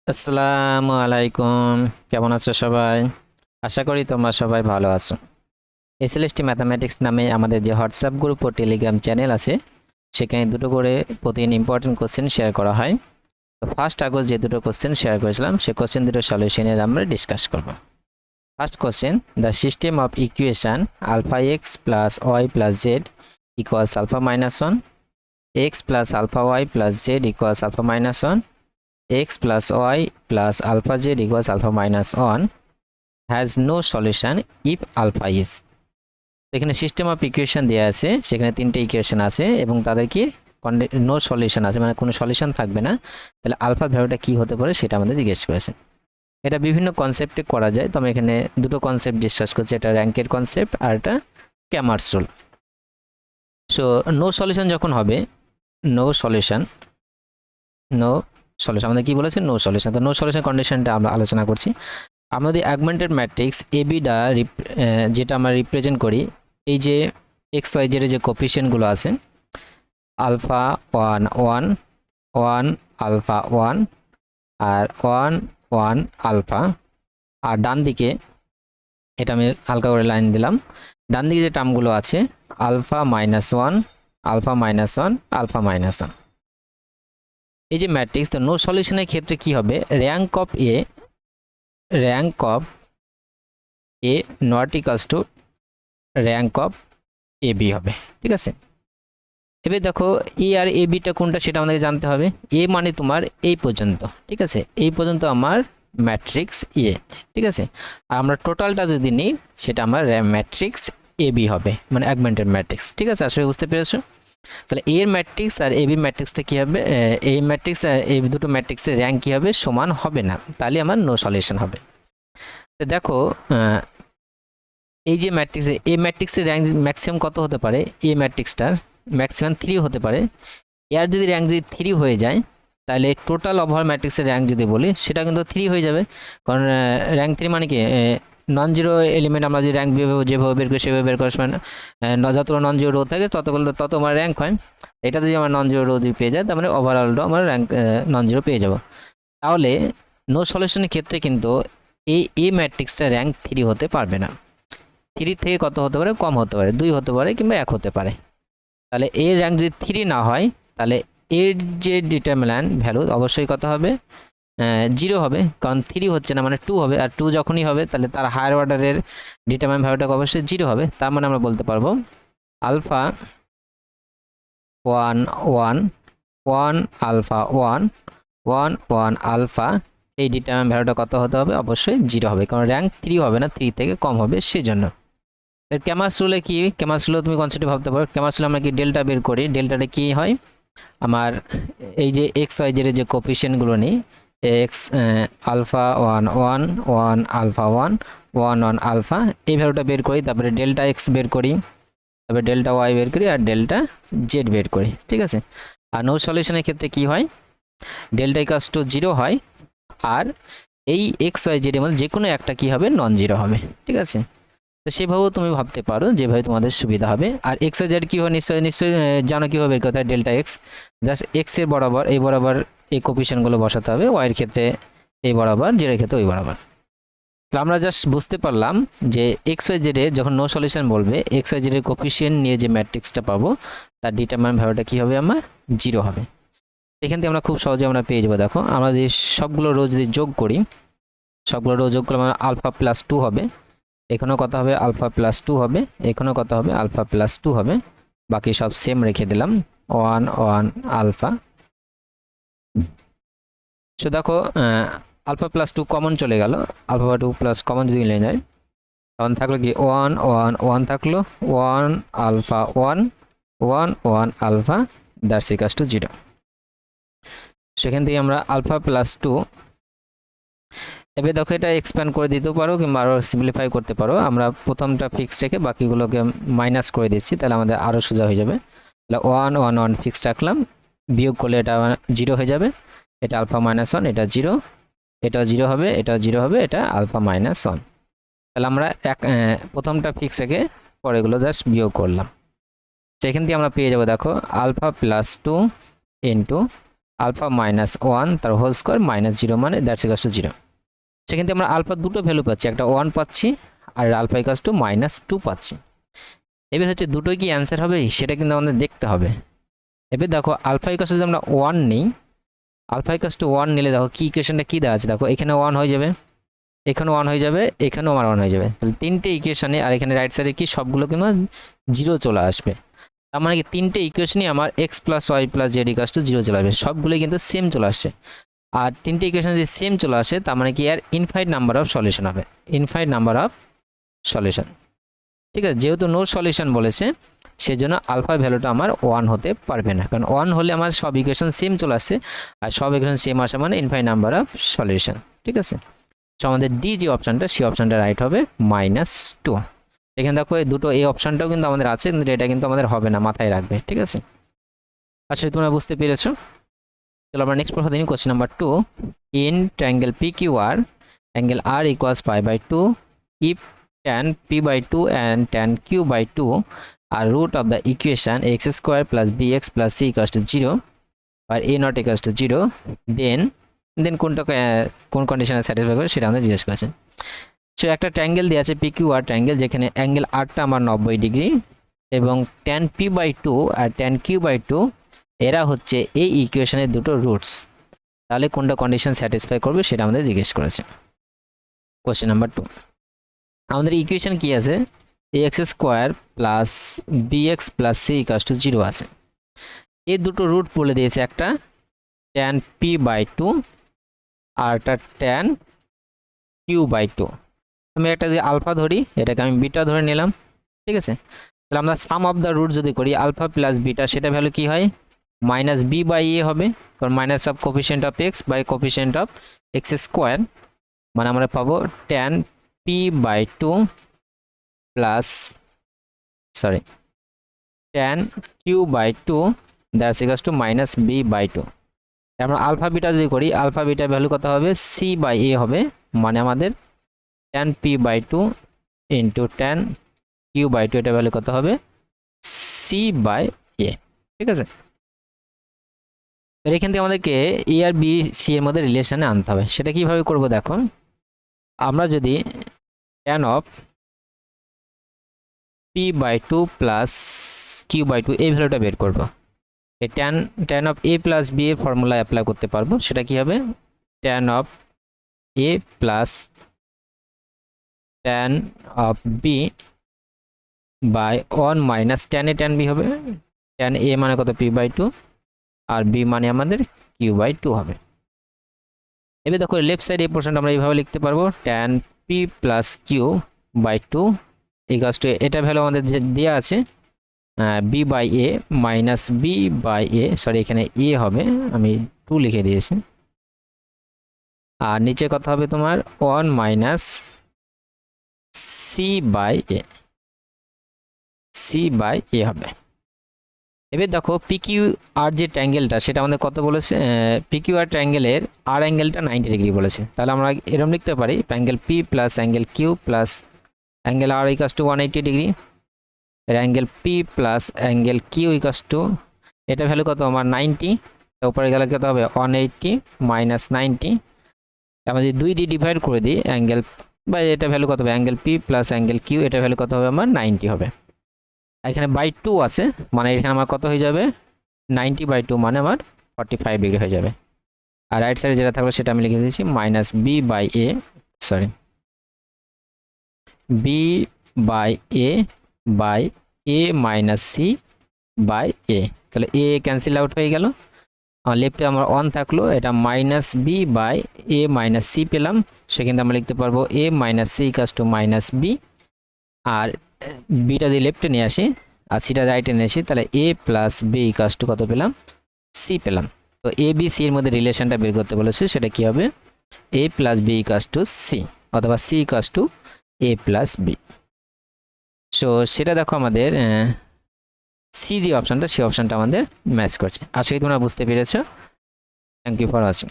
আসসালামু আলাইকুম, কেমন আছো সবাই? আশা করি তোমরা সবাই ভালো আছো। এসএলএসটি ম্যাথামেটিক্স নামে আমাদের যে হোয়াটসঅ্যাপ গ্রুপ ও টেলিগ্রাম চ্যানেল আছে, সেখানে দুটো করে প্রতিদিন ইম্পর্টেন্ট কোশ্চেন শেয়ার করা হয়। তো 1 আগস্ট যে দুটো কোশ্চেন শেয়ার করেছিলাম, সেই কোশ্চেন দুটো সলিউশনের আমরা ডিসকাস করব। First question, the system of equation alpha X plus Y plus Z equals alpha minus 1, X plus alpha Y plus Z equals alpha minus 1, x plus y plus alpha z equals alpha minus 1 has no solution if alpha is। এখানে system of equation দেওয়া আছে, সেখানে তিনটে equation আছে এবং তাদের কি no solution আছে, মানে কোনো সলিউশন থাকবে না। তাহলে আলফা ভ্যালুটা কি হতে পারে সেটা আমাদের জিজ্ঞেস করেছে। এটা বিভিন্ন কনসেপ্টে করা যায়, তো আমি এখানে দুটো কনসেপ্ট ডিসকাস করছি, এটা র্যাঙ্কের কনসেপ্ট আর এটা ক্যামার্স রুল। সো নো সলিউশন যখন হবে, নো সলিউশন আমাদের কি বলেছে, নো সলিউশন। তো নো সলিউশন কন্ডিশনটা আমরা আলোচনা করছি। আমাদের অ্যাগমেন্টেড ম্যাট্রিক্স এবিটা যেটা আমরা রিপ্রেজেন্ট করি, এই যে এক্স ওয়াই জেড এর যে কোফিশিয়েন্টগুলো আছে, আলফা 1 1 1 আলফা 1 আর 1 1 আলফা, আর ডান দিকে এটা আমি হালকা করে লাইন দিলাম, ডান দিকে যে টার্মগুলো আছে alpha minus 1 alpha minus 1 alpha minus 1। এই যে ম্যাট্রিক্স, তো নো সলিউশনের ক্ষেত্রে কি হবে, rank of A not equals to rank of A B হবে, ঠিক আছে। এবার দেখো এ আর এ বিটা কোনটা সেটা আমাদেরকে জানতে হবে। এ মানে তোমার এই পর্যন্ত, ঠিক আছে, এই পর্যন্ত আমার ম্যাট্রিক্স এ, ঠিক আছে। আর আমরা টোটালটা যদি নিই সেটা আমার ম্যাট্রিক্স এ বি হবে, মানে অ্যাগমেন্টেড ম্যাট্রিক্স, ঠিক আছে। আসলে বুঝতে পেরেছো? তাহলে এর ম্যাট্রিক্স আর এবি ম্যাট্রিক্সটা কী হবে, এই ম্যাট্রিক্স আর এই দুটো ম্যাট্রিক্সের র্যাঙ্ক কী হবে, সমান হবে না, তাহলে আমার নো সলিউশন হবে। তো দেখো এই যে ম্যাট্রিক্সে এই ম্যাট্রিক্সের র্যাঙ্ক ম্যাক্সিমাম কত হতে পারে, এই ম্যাট্রিক্সটার ম্যাক্সিমাম 3 হতে পারে। এর যদি র্যাঙ্ক যদি 3 হয়ে যায়, তাহলে টোটাল ওভার ম্যাট্রিক্সের র্যাঙ্ক যদি বলি সেটা কিন্তু 3 হয়ে যাবে। কারণ র্যাঙ্ক 3 মানে কি, নন জিরো এলিমেন্ট আমরা যে র্যাঙ্ক যেভাবে বের করি সেভাবে বের করার সময় যতগুলো নন জিরো রো থাকে তত আমার র্যাঙ্ক হয়। এটা যদি আমার নন জিরো রো যদি পেয়ে যায়, তার মানে ওভারঅলটা আমার র্যাঙ্ক নন জিরো পেয়ে যাব। তাহলে নো সলিউশনের ক্ষেত্রে কিন্তু এই ম্যাট্রিক্সটা র্যাঙ্ক 3 হতে পারবে না। 3 থেকে কত হতে পারে, কম হতে পারে, 2 হতে পারে কিংবা 1 হতে পারে। তাহলে এর র্যাঙ্ক যদি 3 না হয়, তাহলে এর যে ডিটারমিন্যান্ট ভ্যালু অবশ্যই কত হবে, 0 হবে, কারণ 3 হচ্ছে না, মানে 2 হবে। আর 2 যখনই হবে তাহলে তার হায়ার অর্ডারের ডিটারমিন্যান্ট ভ্যালুটা অবশ্যই 0 হবে। তার মানে আমরা বলতে পারবো আলফা 1 1 1 আলফা 1 1 1 আলফা, এই ডিটারমিন্যান্ট ভ্যালুটা কত হতে হবে, অবশ্যই 0 হবে, কারণ র্যাঙ্ক 3 হবে না, 3 থেকে কম হবে সেজন্য। এর ক্যামার্স রুলে কি, ক্যামার্স রুলে তুমি কনসেপ্টে ভাবতে পারো, ক্যামার্স রুলে আমরা কি ডেল্টা বের করি, ডেল্টাটা কি হয়, আমার এই যে এক্স ওয়াই জেড এর যে কোফিশিয়েন্টগুলো নিই, এক্স আলফা 1 1 1 আলফা 1 1 1 আলফা, এই ভ্যালুটা বের করি, তারপরে ডেল্টা এক্স বের করি, তারপরে ডেল্টা ওয়াই বের করি আর ডেল্টা জেড বের করি, ঠিক আছে। আর নো সলিউশনের ক্ষেত্রে কি হয়, ডেল্টা ইকুয়ালস টু 0 হয়, আর এই এক্স ওয়াই জেড এর মধ্যে যে কোনো একটা কি হবে, নন জিরো হবে, ঠিক আছে। তো সেভাবেও তুমি ভাবতে পারো, যেভাবে তোমাদের সুবিধা হবে। আর এক্স ওয়াই জেড কী হয়, নিশ্চয়ই জানো কীভাবে বের করতে হয়, ডেল্টা এক্স জাস্ট এক্স এর বরাবর এই বরাবর এই কোফিশিয়েন্টগুলো বসাতে হবে, ওয়াইয়ের ক্ষেত্রে এই বরাবর, জেডের ক্ষেত্রে ওই বরাবর। তো আমরা জাস্ট বুঝতে পারলাম যে এক্স ওয়াই জেডের যখন নো সলিউশন বলবে, এক্স ওয়াই জেডের কোফিশিয়েন্ট নিয়ে যে ম্যাট্রিক্সটা পাবো তার ডিটারমিন্যান্ট ভ্যালুটা কী হবে, আমার 0 হবে। এখান থেকে আমরা খুব সহজে আমরা পেয়ে যাবো। দেখো আমরা যদি সবগুলো রো যদি যোগ করি, সবগুলো রো যোগ করলে আমার আলফা প্লাস 2 হবে, এখানেও কত হবে, আলফা প্লাস 2 হবে, এখানেও কত হবে, আলফা প্লাস 2 হবে, বাকি সব সেম রেখে দিলাম 1 1 আলফা। সো দেখো আলফা প্লাস 2 কমন চলে গেল, আলফা 2 প্লাস কমন যদি নিয়ে যায়, তখন থাকলো কি 1 1 1 থাকলো, 1 alpha 1 1 1 alpha, that's equals to 0। সেখান থেকে আমরা আলফা প্লাস 2, এবার দেখো এটা এক্সপ্যান্ড করে দিতেও পারো কিংবা আরও সিম্পলিফাই করতে পারো। আমরা প্রথমটা ফিক্স রেখে বাকিগুলোকে মাইনাস করে দিচ্ছি, তাহলে আমাদের আরও সোজা হয়ে যাবে। তাহলে 1 1 1 ফিক্স রাখলাম, বিয়োগ করলে এটা 0 হয়ে যাবে, এটা আলফা মাইনাস 1, এটা 0, এটাও 0 হবে, এটাও 0 হবে, এটা আলফা মাইনাস 1। তাহলে আমরা প্রথমটা ফিক্স রেখে পরেগুলো জাস্ট বিয়োগ করলাম, সেখান থেকে আমরা পেয়ে যাবো, দেখো alpha plus 2 into alpha minus 1 তার হোল স্কোয়ার মাইনাস 0 মানে দ্যাটস ইকুয়ালস টু 0। সেখান থেকে আমরা আলফা দুটো ভ্যালু পাচ্ছি, একটা 1 পাচ্ছি আর আলফা ইকুয়ালস টু -2 পাচ্ছি। এবার হচ্ছে দুটোই কি অ্যান্সার হবে সেটা কিন্তু আমাদের দেখতে হবে। এবার দেখো আলফা ইকুয়ালস যদি আমরা 1 নিই, আলফা ইকুয়ালস টু 1 নিলে দেখো কি ইকুয়েশনটা কি দেওয়া আছে, দেখো এখানে 1 হয়ে যাবে, এখানেও 1 হয়ে যাবে, এখানেও আমার 1 হয়ে যাবে। তাহলে তিনটে ইকুয়েশনে আর এখানে রাইট সাইডে কি সবগুলো কিন্তু 0 চলে আসবে। তার মানে কি তিনটে ইকুয়েশনই আমার x+y+z = 0 চলে আসবে, সবগুলোই কিন্তু সেম চলে আসছে। আর তিনটে ইকুয়েশন যদি সেম চলে আসে তার মানে কি এর ইনফাইনাইট নাম্বার অফ সলিউশন হবে, ইনফাইনাইট নাম্বার অফ সলিউশন। ঠিক আছে, যেহেতু নো সলিউশন বলেছে সেজন্য আলফা ভ্যালুটা আমার 1 হতে পারবে না, কারণ 1 হলে আমার সব ইকুয়েশন সেম চলে আসছে, আর সব ইকুয়েশন সেম আসে মানে ইনফাইনাইট নাম্বার অফ সলিউশন। ঠিক আছে, তো আমাদের ডি যে অপশনটা সেই অপশনটা রাইট হবে -2। এখানে দেখো এই দুটো এই অপশনটাও কিন্তু আমাদের আছে, কিন্তু এটা কিন্তু আমাদের হবে না, মাথায় রাখবে। ঠিক আছে, আচ্ছা তোমরা বুঝতে পেরেছো। চলো আমরা নেক্সট প্রশ্ন দেখি, question number 2। In triangle PQR angle R equals π/2 if tan p/2 and tan q/2 are root of the equation x² + bx + c = 0 or a not equals to 0, then কোনটা কোন কন্ডিশনে স্যাটিসফাই করে সেটা আমাদের জিজ্ঞেস করেছে। সো একটা ট্রায়াঙ্গেল দেওয়া আছে PQR ট্রায়াঙ্গেল, যেখানে অ্যাঙ্গেল আরটা আমার 90 ডিগ্রি এবং tan p/2 আর tan q/2 এরা হচ্ছে এই ইকুয়েশনের দুটো রুটস। তাহলে কোনটা কন্ডিশন স্যাটিসফাই করবে সেটা আমাদের জিজ্ঞেস করেছে। কোশ্চেন নাম্বার 2, আমাদের ইকুয়েশন কি আছে, ax² + bx + c = 0 আছে। এই দুটো রুট বলে দিয়েছে, একটা tan p/2 আর একটা tan q/2। আমি একটা যদি আলফা ধরি, এটাকে আমি বিটা ধরে নিলাম। ঠিক আছে, তাহলে আমরা সাম অফ দ্য রুট যদি করি আলফা প্লাস বিটা, সেটা ভ্যালু কি হয় -b/a হবে, কারণ minus of coefficient of x by coefficient of x², মানে আমরা পাবো tan p/2 plus tan q/2 that's equals to -b/2। আমরা আলফা বিটা যদি করি, আলফা বিটা ভ্যালু কত হবে c/a হবে, মানে আমাদের tan p/2 into tan q/2 এটা ভ্যালু কত হবে c/a। ঠিক আছে, এখান থেকে আমাদেরকে এ আর বি সি এর মধ্যে রিলেশনে আনতে হবে। সেটা কিভাবে করব দেখো, আমরা যদি tan of p/2 plus q/2 এই ভ্যালুটা বের করব, এই tan of a plus b এর ফর্মুলা অ্যাপ্লাই করতে পারবো। সেটা কি হবে tan of a plus tan of b by 1 minus tan a tan b হবে। tan a মানে কত p/2 আর b মানে আমাদের q/2 হবে। এবার দেখো লেফট সাইড এই পোর্শনটা আমরা এইভাবে লিখতে পারবো, tan p plus q/2 equals to, এটা ভ্যালু আমাদের দেওয়া আছে b/a মাইনাস b/a, সরি এখানে a হবে, আমি 2 লিখে দিয়েছি। আর নিচে কত হবে তোমার 1 মাইনাস c/a হবে। এবার দেখো PQR যে ট্রায়াঙ্গেলটা সেটা আমাদের কত বলেছে, PQR ট্রায়াঙ্গেলের আর অ্যাঙ্গেলটা 90 ডিগ্রি বলেছে। তাহলে আমরা এরকম লিখতে পারি angle P plus angle Q plus angle R equals to 180 degree, angle P plus angle Q equals to, এটা ভ্যালু কত আমার 90, উপরে গেলে কত হবে 180 মাইনাস 90। আমরা যদি 2 দিয়ে ডিভাইড করে দিই অ্যাঙ্গেল, বা এটা ভ্যালু কত হবে angle P plus angle Q, এটা ভ্যালু কত হবে আমার 90 হবে। এখানে /2 আছে, মানে এখানে আমার কত হয়ে যাবে 90/2 মানে আমার 45 ডিগ্রি হয়ে যাবে। আর রাইট সাইডে যেটা থাকবে সেটা আমি লিখে দিয়েছি b/a, sorry b/a by a minus c/a। তাহলে a ক্যান্সেল আউট হয়ে গেল, আর লেফটে আমার 1 থাকলো, এটা -b/a মাইনাস c পেলাম। সেখানে আমরা লিখতে পারবো a minus c equals to -b, আর বিটা দিয়ে লেফটে নিয়ে আসি আর সিটা রাইটে নিয়ে আসি, তাহলে a plus b equals to কত পেলাম c পেলাম। তো a b c এর মধ্যে রিলেশনটা বের করতে বলেছে, সেটা কি হবে a plus b equals to c, অথবা c equals two a plus b। So সেটা দেখো আমাদের সি যে অপশনটা সেই অপশনটা আমাদের ম্যাচ করছে। আশা করি তোমরা বুঝতে পেরেছো। Thank you for watching.